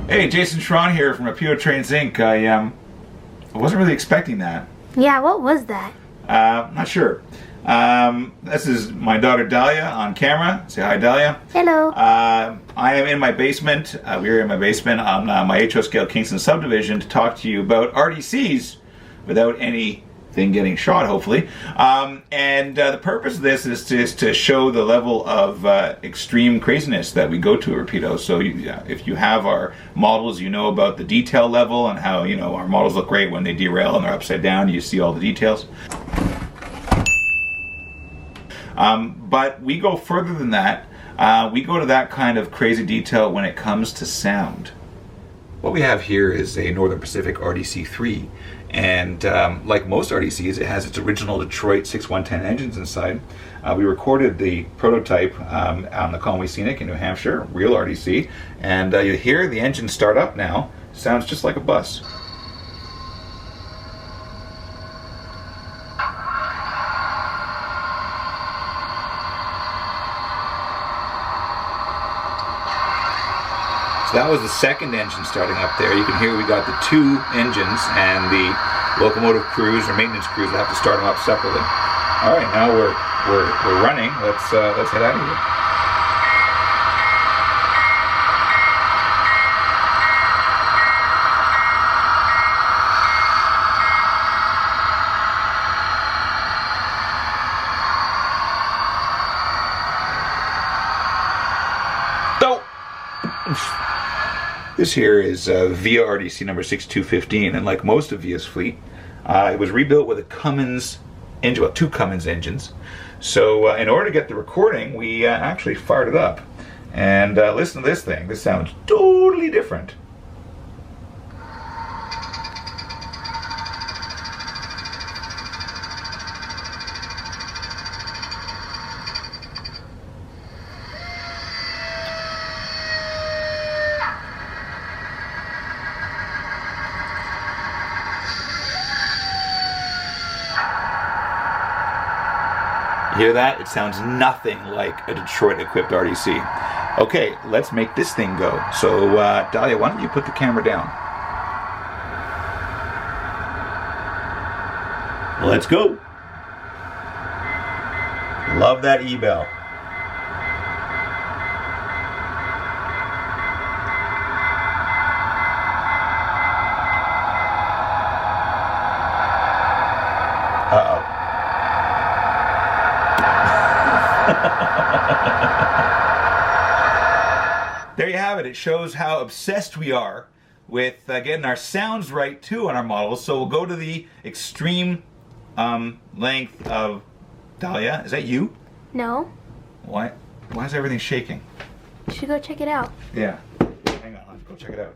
Hey, Jason Shron here from Rapido Trains Inc. I wasn't really expecting that. Yeah, what was that? Not sure. This is my daughter Dahlia on camera. Say hi, Dahlia. Hello. I am in my basement. We're in my basement on my HO scale Kingston subdivision to talk to you about RDCs without anything getting shot, hopefully. The purpose of this is to show the level of extreme craziness that we go to at Rapido. So if you have our models, you know about the detail level and how, you know, our models look great when they derail and they're upside down. You see all the details. But we go further than that. We go to that kind of crazy detail when it comes to sound. What we have here is a Northern Pacific RDC-3, and like most RDCs, it has its original Detroit 6110 engines inside. We recorded the prototype on the Conway Scenic in New Hampshire, real RDC, and you hear the engine start up now. Sounds just like a bus. So that was the second engine starting up there. You can hear we got the two engines and the locomotive crews or maintenance crews will have to start them up separately. All right, now we're running. Let's head out of here. This here is Via RDC number 6215, and like most of Via's fleet, it was rebuilt with a Cummins engine, well, two Cummins engines. So in order to get the recording, we actually fired it up. And listen to this thing. This sounds totally different. You hear that? It sounds nothing like a Detroit-equipped RDC. Okay, let's make this thing go. So, Dahlia, why don't you put the camera down? Let's go. Love that E-bell. Uh-oh. There you have it. It shows how obsessed we are with getting our sounds right too on our models. So we'll go to the extreme length of Dahlia. Is that you? No. Why is everything shaking? You should go check it out. Yeah. Hang on. Let's go check it out.